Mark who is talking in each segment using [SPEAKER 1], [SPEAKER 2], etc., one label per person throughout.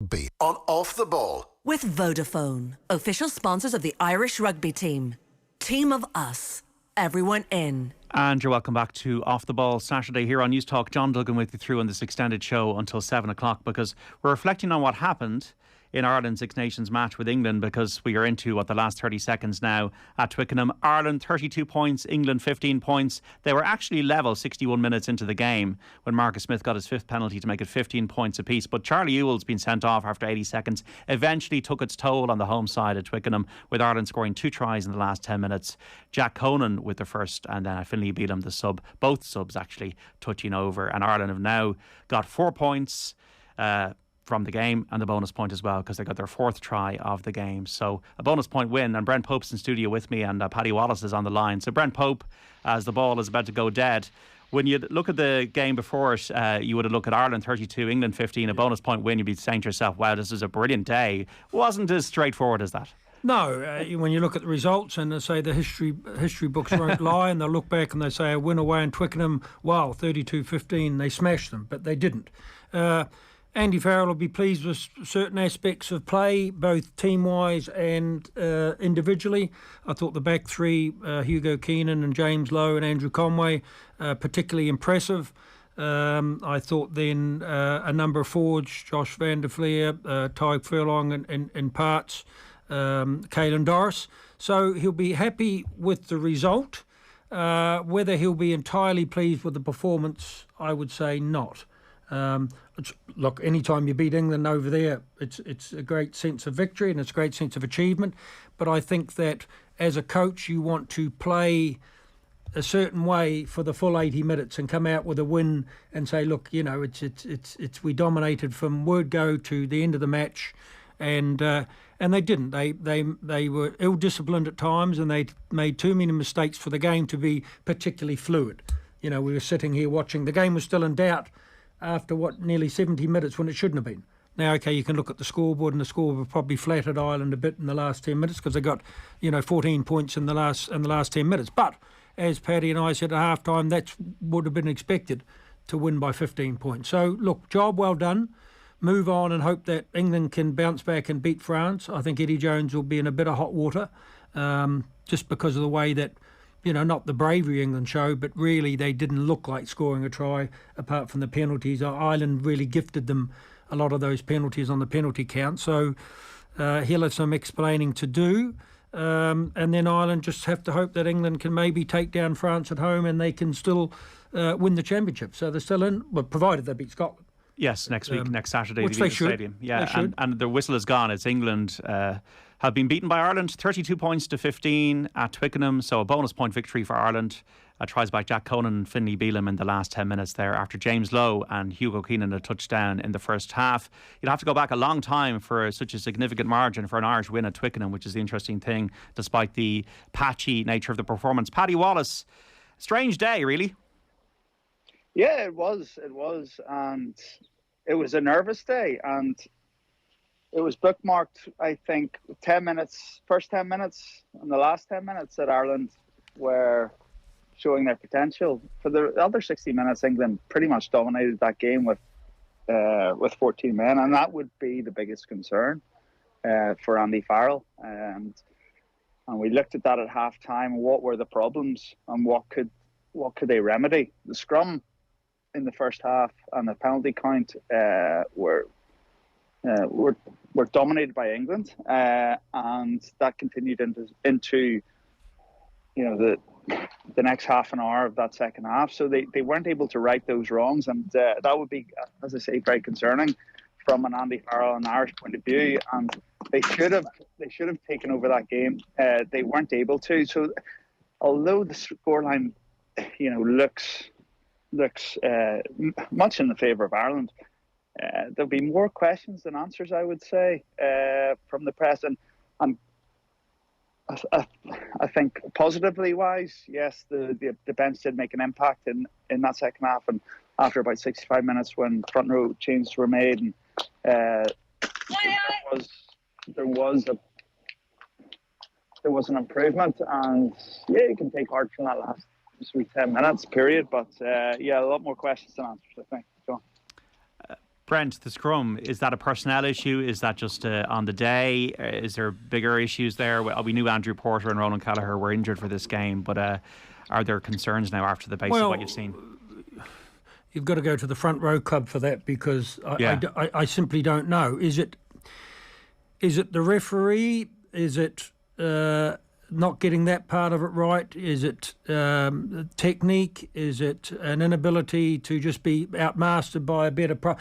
[SPEAKER 1] Be on Off the Ball.
[SPEAKER 2] With Vodafone, official sponsors of the Irish rugby team. Team of us. Everyone in.
[SPEAKER 3] And you're welcome back to Off the Ball Saturday here on News Talk. John Duggan with you through on this extended show until 7 o'clock, because we're reflecting on what happened in Ireland's Six Nations match with England, because we are into the last 30 seconds now at Twickenham. Ireland 32 points, England 15 points. They were actually level 61 minutes into the game when Marcus Smith got his fifth penalty to make it 15 points apiece. But Charlie Ewell's been sent off after 80 seconds. Eventually took its toll on the home side at Twickenham, with Ireland scoring 2 tries in the last 10 minutes. Jack Conan with the first, and then Finlay Bealham the sub. Both subs actually touching over, and Ireland have now got 4 points from the game, and the bonus point as well, because they got their fourth try of the game. So a bonus point win, and Brent Pope's in studio with me, and Paddy Wallace is on the line. So Brent Pope, as the ball is about to go dead, when you look at the game before it, you would have looked at Ireland 32, England 15, a bonus point win. You'd be saying to yourself, wow, this is a brilliant day. It wasn't as straightforward as that.
[SPEAKER 4] No, when you look at the results, and they say the history books won't lie, and they'll look back and they say a win away in Twickenham, wow, 32-15, they smashed them, but they didn't. Andy Farrell will be pleased with certain aspects of play, both team-wise and individually. I thought the back three, Hugo Keenan and James Lowe and Andrew Conway, particularly impressive. I thought then a number of forwards, Josh van der Fleer, Tyg Furlong in parts, Caelan Doris. So he'll be happy with the result. Whether he'll be entirely pleased with the performance, I would say not. Look, anytime you beat England over there, it's a great sense of victory and it's a great sense of achievement. But I think that as a coach, you want to play a certain way for the full 80 minutes and come out with a win and say, look, you know, it's we dominated from word go to the end of the match, and they didn't. They were ill-disciplined at times, and they made too many mistakes for the game to be particularly fluid. You know, we were sitting here watching. The game was still in doubt after nearly 70 minutes when it shouldn't have been. Now, okay, you can look at the scoreboard, and the scoreboard probably flattered Ireland a bit in the last 10 minutes because they got, 14 points in the last 10 minutes. But as Paddy and I said at half time, that would have been expected to win by 15 points. So, look, job well done. Move on and hope that England can bounce back and beat France. I think Eddie Jones will be in a bit of hot water just because of the way that, not the bravery England showed, but really they didn't look like scoring a try apart from the penalties. Ireland really gifted them a lot of those penalties on the penalty count. So he'll have some explaining to do. And then Ireland just have to hope that England can maybe take down France at home and they can still win the championship. So they're still in, provided they beat Scotland.
[SPEAKER 3] Yes, next week, next Saturday,
[SPEAKER 4] which
[SPEAKER 3] they
[SPEAKER 4] should.
[SPEAKER 3] Stadium. Yeah, and the whistle is gone. It's England have been beaten by Ireland 32 points to 15 at Twickenham. So a bonus point victory for Ireland. Tries by Jack Conan and Finlay Bealham in the last 10 minutes there, after James Lowe and Hugo Keenan a touchdown in the first half. You'd have to go back a long time for such a significant margin for an Irish win at Twickenham, which is the interesting thing, despite the patchy nature of the performance. Paddy Wallace, strange day, really.
[SPEAKER 5] Yeah, it was, and it was a nervous day, and it was bookmarked, I think, first 10 minutes and the last 10 minutes that Ireland were showing their potential. For the other 60 minutes, England pretty much dominated that game with 14 men, and that would be the biggest concern for Andy Farrell. And we looked at that at half time. What were the problems, and what could they remedy? The scrum in the first half and the penalty count were dominated by England, and that continued into the next half an hour of that second half. So they weren't able to right those wrongs, and that would be, as I say, very concerning from an Andy Farrell and Irish point of view. And they should have taken over that game. They weren't able to. So although the scoreline, looks much in the favour of Ireland, there'll be more questions than answers, I would say, from the press. And I think positively wise, yes, the bench did make an impact in that second half, and after about 65 minutes when front row changes were made, and there was an improvement, and yeah, you can take heart from that last 10 minutes period, but a lot more questions than answers, I think. John.
[SPEAKER 3] Brent, the scrum, is that a personnel issue? Is that just on the day? Is there bigger issues there? We knew Andrew Porter and Ronan Gallagher were injured for this game, but are there concerns now after the base of what you've seen?
[SPEAKER 4] You've got to go to the front row club for that, because I simply don't know. Is it the referee? Is it not getting that part of it right? Is it technique? Is it an inability to just be outmastered by a better prop?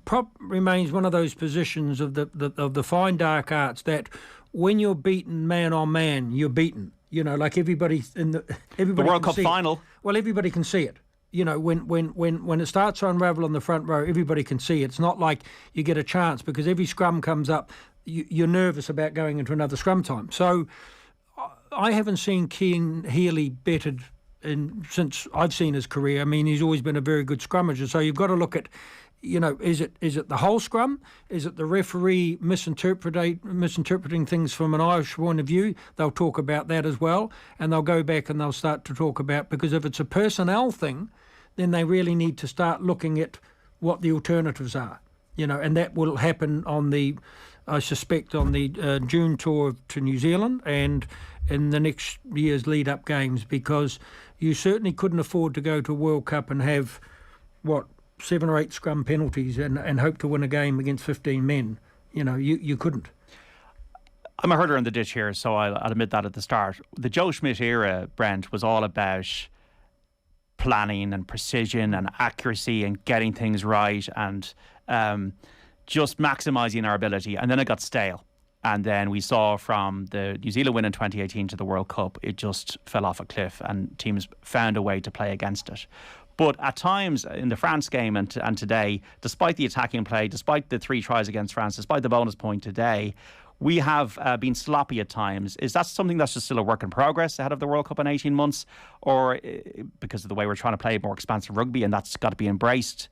[SPEAKER 4] Prop remains one of those positions of the fine dark arts that when you're beaten man on man, you're beaten. You know, like everybody
[SPEAKER 3] The World Cup final.
[SPEAKER 4] Well, everybody can see it. You know, when it starts to unravel on the front row, everybody can see it. It's not like you get a chance, because every scrum comes up, you're nervous about going into another scrum time. So I haven't seen Cian Healy bettered since I've seen his career. I mean, he's always been a very good scrummager. So you've got to look at, you know, is it the whole scrum? Is it the referee misinterpreting things from an Irish point of view? They'll talk about that as well, and they'll go back and they'll start to talk about, because if it's a personnel thing, then they really need to start looking at what the alternatives are, you know, and that will happen I suspect on the June tour to New Zealand and in the next year's lead-up games, because you certainly couldn't afford to go to a World Cup and have, 7 or 8 scrum penalties and hope to win a game against 15 men. You know, you couldn't.
[SPEAKER 3] I'm a hurler in the ditch here, so I'll admit that at the start. The Joe Schmidt era, Brent, was all about planning and precision and accuracy and getting things right and just maximising our ability. And then it got stale. And then we saw from the New Zealand win in 2018 to the World Cup, it just fell off a cliff and teams found a way to play against it. But at times in the France game and today, despite the attacking play, despite the 3 tries against France, despite the bonus point today, we have been sloppy at times. Is that something that's just still a work in progress ahead of the World Cup in 18 months? Or because of the way we're trying to play more expansive rugby and that's got to be embraced?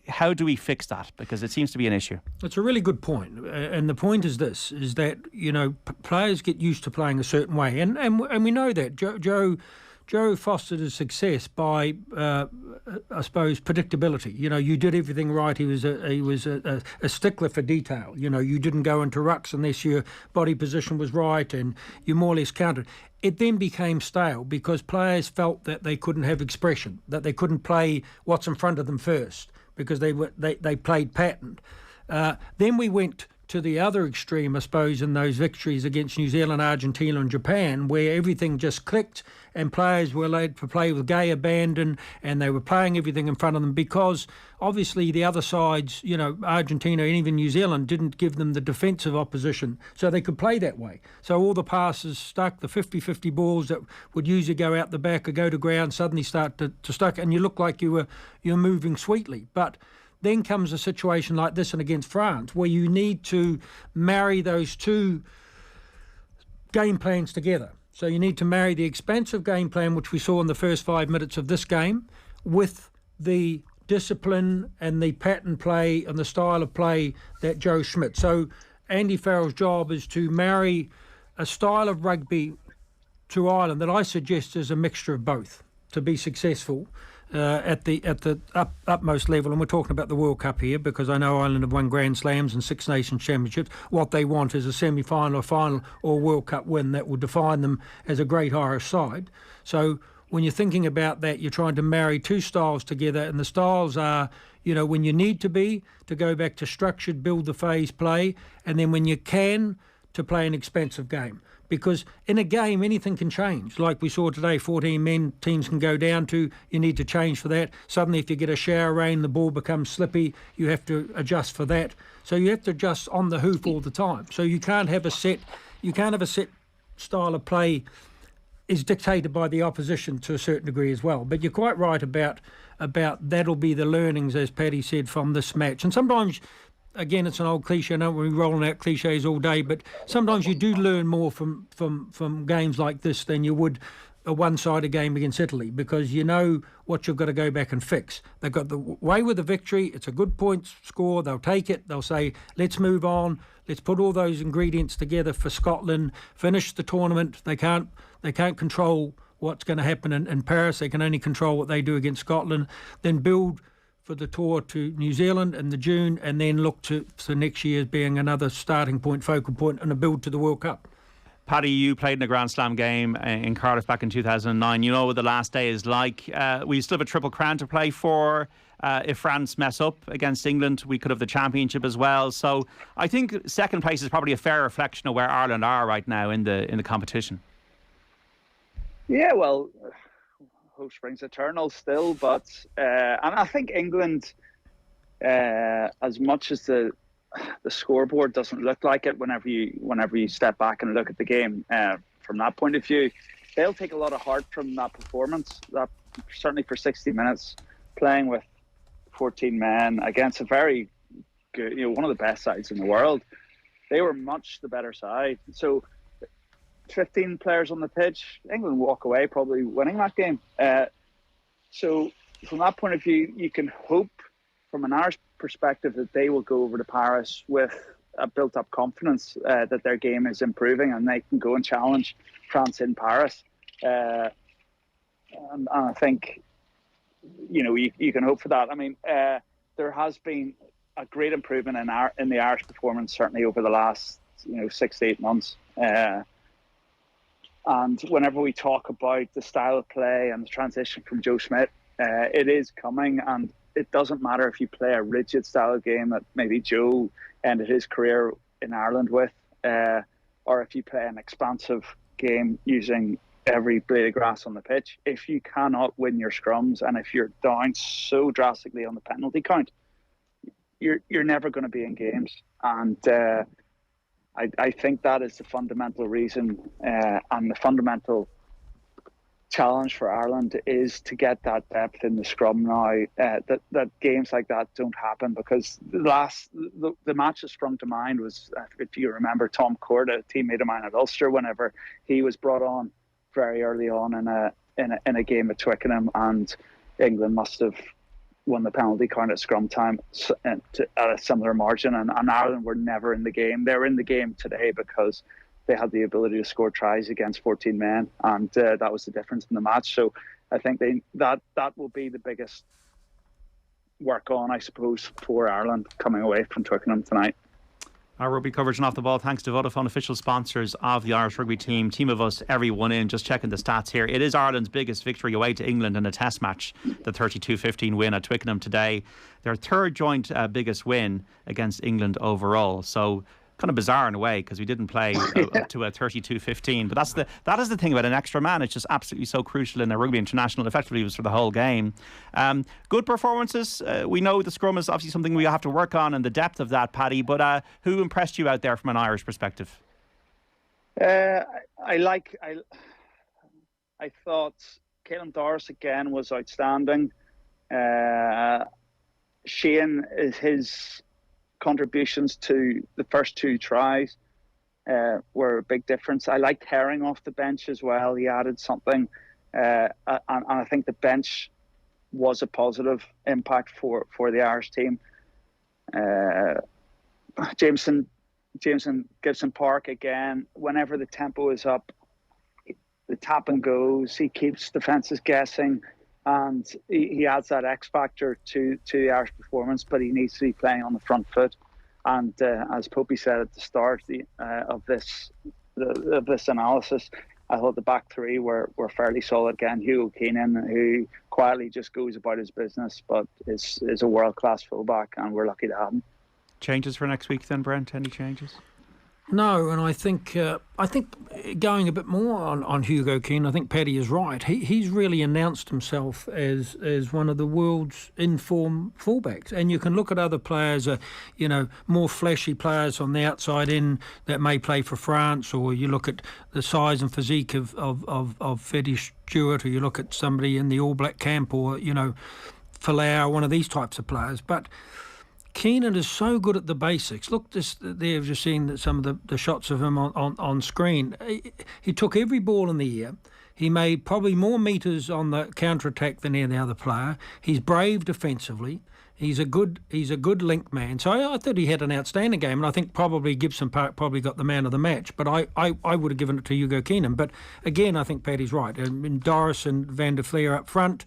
[SPEAKER 3] How do we fix that? Because it seems to be an issue.
[SPEAKER 4] It's a really good point. And the point is this, is that, you know, players get used to playing a certain way. And we know that. Joe fostered his success by, I suppose, predictability. You know, you did everything right. He was a stickler for detail. You know, you didn't go into rucks unless your body position was right, and you more or less counted. It then became stale because players felt that they couldn't have expression, that they couldn't play what's in front of them first because they played patterned. Then we went to the other extreme, I suppose, in those victories against New Zealand, Argentina and Japan, where everything just clicked and players were allowed to play with gay abandon and they were playing everything in front of them because obviously the other sides, you know, Argentina and even New Zealand didn't give them the defensive opposition so they could play that way. So all the passes stuck, the 50-50 balls that would usually go out the back or go to ground suddenly start to stuck, and you look like you're moving sweetly. But then comes a situation like this and against France where you need to marry those two game plans together. So you need to marry the expansive game plan, which we saw in the first 5 minutes of this game, with the discipline and the pattern play and the style of play that Joe Schmidt. So Andy Farrell's job is to marry a style of rugby to Ireland that I suggest is a mixture of both to be successful at the utmost level. And we're talking about the World Cup here because I know Ireland have won Grand Slams and Six Nations Championships. What they want is a semi-final or final or World Cup win that will define them as a great Irish side. So when you're thinking about that, you're trying to marry two styles together, and the styles are, you know, when you need to go back to structured, build the phase play, and then when you can, to play an expansive game. Because in a game, anything can change. Like we saw today, 14 men, teams can go down to, you need to change for that. Suddenly, if you get a shower rain, the ball becomes slippy, you have to adjust for that. So you have to adjust on the hoof all the time. So you can't have a set style of play is dictated by the opposition to a certain degree as well. But you're quite right about that'll be the learnings, as Paddy said, from this match. And sometimes, again, it's an old cliche. I know we're rolling out cliches all day, but sometimes you do learn more from games like this than you would a one-sided game against Italy, because you know what you've got to go back and fix. They've got the way with the victory. It's a good point score. They'll take it. They'll say, let's move on. Let's put all those ingredients together for Scotland. Finish the tournament. They can't control what's going to happen in Paris. They can only control what they do against Scotland. Then build for the tour to New Zealand in the June, and then look to next year as being another starting point, focal point, and a build to the World Cup.
[SPEAKER 3] Paddy, you played in a Grand Slam game in Cardiff back in 2009. You know what the last day is like. We still have a Triple Crown to play for. If France mess up against England, we could have the championship as well. So I think second place is probably a fair reflection of where Ireland are right now in the competition.
[SPEAKER 5] Yeah, well, hope springs eternal still, but and I think England, as much as the scoreboard doesn't look like it whenever you step back and look at the game from that point of view, they'll take a lot of heart from that performance. That certainly for 60 minutes, playing with 14 men against a very good, one of the best sides in the world. They were much the better side. So 15 players on the pitch, England walk away probably winning that game. So from that point of view, you can hope from an Irish perspective that they will go over to Paris with a built-up confidence that their game is improving and they can go and challenge France in Paris. And I think, you can hope for that. I mean, there has been a great improvement in the Irish performance, certainly over the last 6 to 8 months. And whenever we talk about the style of play and the transition from Joe Schmidt, it is coming, and it doesn't matter if you play a rigid style of game that maybe Joe ended his career in Ireland with, or if you play an expansive game using every blade of grass on the pitch. If you cannot win your scrums and if you're down so drastically on the penalty count, you're never going to be in games. And I think that is the fundamental reason and the fundamental challenge for Ireland is to get that depth in the scrum now, that games like that don't happen, because the match that sprung to mind was, if you remember, Tom Court, a teammate of mine at Ulster, whenever he was brought on very early on in a game at Twickenham, and England must have won the penalty count at scrum time at a similar margin, and Ireland were never in the game. They're in the game today because they had the ability to score tries against 14 men, and that was the difference in the match. So I think that will be the biggest work on, I suppose, for Ireland coming away from Twickenham tonight.
[SPEAKER 3] Our rugby coverage and Off the Ball, thanks to Vodafone, official sponsors of the Irish rugby team. Team of us, everyone in. Just checking the stats here. It is Ireland's biggest victory away to England in a test match, the 32-15 win at Twickenham today. Their third joint biggest win against England overall. So kind of bizarre in a way, because we didn't play up to a 32-15. But that is the thing about an extra man. It's just absolutely so crucial in a rugby international. Effectively, it was for the whole game. Good performances. We know the scrum is obviously something we have to work on, and the depth of that, Paddy. But who impressed you out there from an Irish perspective?
[SPEAKER 5] I thought Caelan Doris again was outstanding. Shane, his contributions to the first two tries were a big difference. I liked Herring off the bench as well. He added something, and I think the bench was a positive impact for the Irish team. Jameson Gibson Park again. Whenever the tempo is up, the tap and goes. He keeps defences guessing, and he adds that X factor to the Irish performance. But he needs to be playing on the front foot. And as Popey said at the start of this analysis, I thought the back three were fairly solid again. Hugo Keenan, who quietly just goes about his business, but is a world class fullback, and we're lucky to have him.
[SPEAKER 3] Changes for next week then, Brent? Any changes?
[SPEAKER 4] No, and I think going a bit more on Hugo Keane, I think Paddy is right. He's really announced himself as one of the world's in-form fullbacks. And you can look at other players, more flashy players on the outside in that may play for France, or you look at the size and physique of Fetty Stewart, or you look at somebody in the All Black camp, or, Falau, one of these types of players. But Keenan is so good at the basics. Look, they've just seen some of the shots of him on screen. He took every ball in the air. He made probably more metres on the counter-attack than any other player. He's brave defensively. He's a good link man. So I thought he had an outstanding game, and I think probably Gibson Park probably got the man of the match. But I would have given it to Hugo Keenan. But again, I think Paddy's right. I mean, Doris and Van der Fleer up front.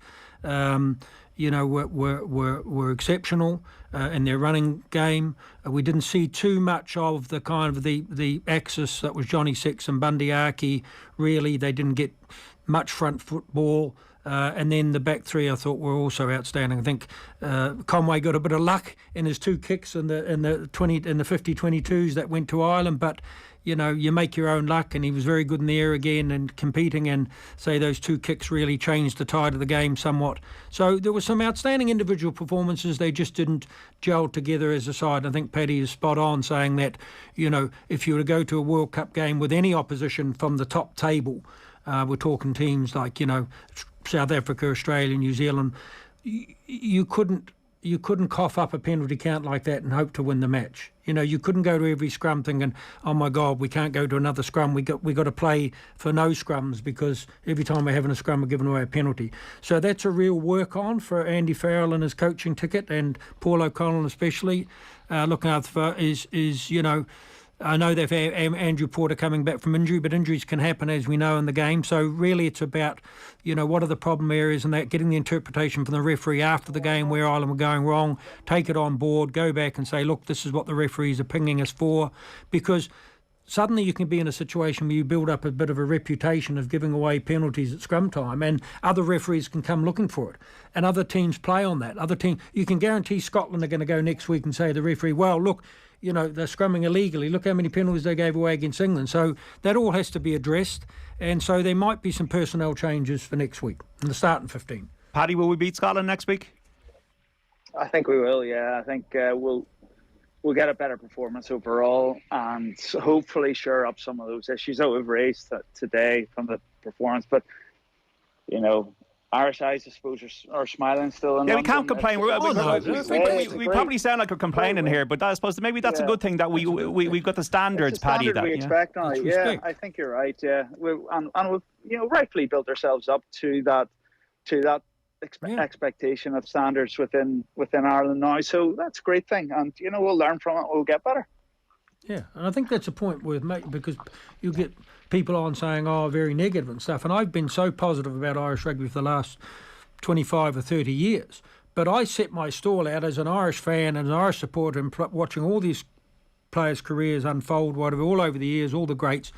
[SPEAKER 4] were exceptional in their running game. We didn't see too much of the kind of the axis that was Johnny Six and Bundy Aki. Really, they didn't get much front football. And then the back three, I thought, were also outstanding. I think Conway got a bit of luck in his 2 kicks in the 50-22s that went to Ireland, but you make your own luck, and he was very good in the air again and competing, and say those 2 kicks really changed the tide of the game somewhat. So there were some outstanding individual performances. They just didn't gel together as a side. I think Paddy is spot on saying that, if you were to go to a World Cup game with any opposition from the top table, we're talking teams like, South Africa, Australia, New Zealand, you couldn't cough up a penalty count like that and hope to win the match. You couldn't go to every scrum thinking, oh my God, we can't go to another scrum. We got to play for no scrums because every time we're having a scrum, we're giving away a penalty. So that's a real work on for Andy Farrell and his coaching ticket, and Paul O'Connell especially looking out for is I know they've had Andrew Porter coming back from injury, but injuries can happen, as we know, in the game. So really it's about, what are the problem areas, and that getting the interpretation from the referee after the game where Ireland were going wrong, take it on board, go back and say, look, this is what the referees are pinging us for. Because suddenly you can be in a situation where you build up a bit of a reputation of giving away penalties at scrum time, and other referees can come looking for it. And other teams play on that. You can guarantee Scotland are going to go next week and say to the referee, well, look, they're scrumming illegally. Look how many penalties they gave away against England. So that all has to be addressed. And so there might be some personnel changes for next week in the starting 15.
[SPEAKER 3] Paddy, will we beat Scotland next week?
[SPEAKER 5] I think we will, yeah. I think we'll get a better performance overall, and hopefully shore up some of those issues that we've raised today from the performance. But, Irish eyes, I suppose, are smiling still.
[SPEAKER 3] Yeah, we can't complain. We probably sound like we're complaining here, but I suppose maybe that's a good thing that we've got the standards, Paddy.
[SPEAKER 5] That we expect on it. Yeah, I think you're right. Yeah, we've rightfully built ourselves up to that expectation of standards within Ireland now. So that's a great thing, and we'll learn from it. We'll get better.
[SPEAKER 4] Yeah, and I think that's a point worth making, because you get people on saying, very negative and stuff. And I've been so positive about Irish rugby for the last 25 or 30 years. But I set my stall out as an Irish fan and an Irish supporter, and watching all these players' careers unfold, whatever, all over the years, all the greats.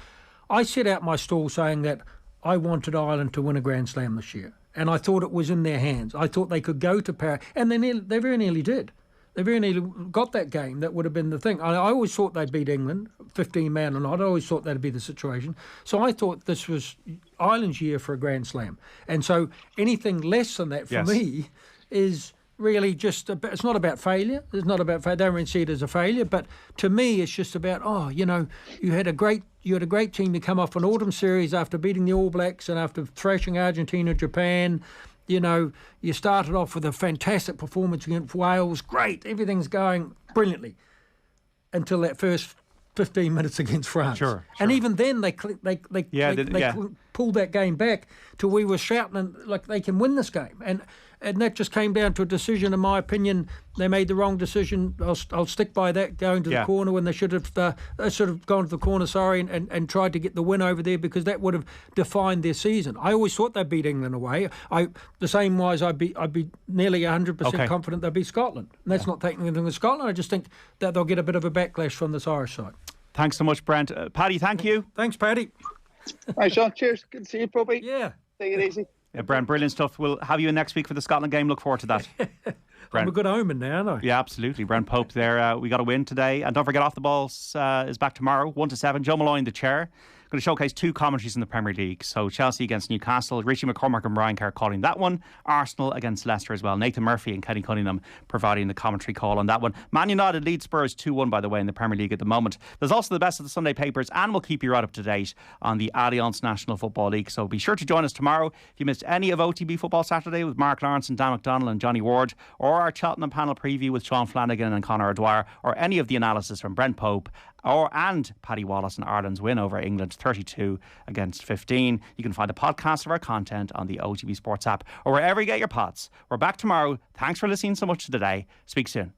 [SPEAKER 4] I set out my stall saying that I wanted Ireland to win a Grand Slam this year. And I thought it was in their hands. I thought they could go to Paris. And they very nearly did. They very nearly got that game. That would have been the thing. I always thought they'd beat England, 15-man or not. I always thought that'd be the situation. So I thought this was Ireland's year for a Grand Slam. And so anything less than that for me is really just it's not about failure. It's not about failure. They don't really see it as a failure. But to me, it's just about, you had a great team to come off an autumn series after beating the All Blacks and after thrashing Argentina, Japan. You started off with a fantastic performance against Wales. Great, everything's going brilliantly until that first 15 minutes against France.
[SPEAKER 3] Sure.
[SPEAKER 4] And even then, they pulled that game back till we were shouting like they can win this game. And that just came down to a decision. In my opinion, they made the wrong decision. I'll stick by that, going to the corner when they should have gone to the corner, and tried to get the win over there, because that would have defined their season. I always thought they'd beat England away. The same wise, I'd be nearly 100% confident they'd beat Scotland. And that's not taking anything to Scotland. I just think that they'll get a bit of a backlash from this Irish side.
[SPEAKER 3] Thanks so much, Brent. Paddy, thank you.
[SPEAKER 4] Thanks, Paddy.
[SPEAKER 5] Hi, Sean. Cheers. Good to see you, Pope.
[SPEAKER 4] Yeah.
[SPEAKER 5] Take it easy.
[SPEAKER 3] Yeah, Brent, brilliant stuff. We'll have you in next week for the Scotland game. Look forward to that.
[SPEAKER 4] I'm a good omen now, aren't I?
[SPEAKER 3] Yeah, absolutely. Brent Pope there. We got a win today. And don't forget, Off the Balls is back tomorrow, 1 to 7. Joe Malloy in the chair. Going to showcase 2 commentaries in the Premier League. So Chelsea against Newcastle, Richie McCormack and Brian Kerr calling that one. Arsenal against Leicester as well. Nathan Murphy and Kenny Cunningham providing the commentary call on that one. Man United lead Spurs 2-1, by the way, in the Premier League at the moment. There's also the best of the Sunday papers, and we'll keep you right up to date on the Allianz National Football League. So be sure to join us tomorrow. If you missed any of OTB Football Saturday with Mark Lawrence and Dan McDonnell and Johnny Ward, or our Cheltenham panel preview with Sean Flanagan and Conor O'Dwyer, or any of the analysis from Brent Pope and Paddy Wallace in Ireland's win over England 32 against 15. You can find a podcast of our content on the OTB Sports app or wherever you get your pods. We're back tomorrow. Thanks for listening so much today. Speak soon.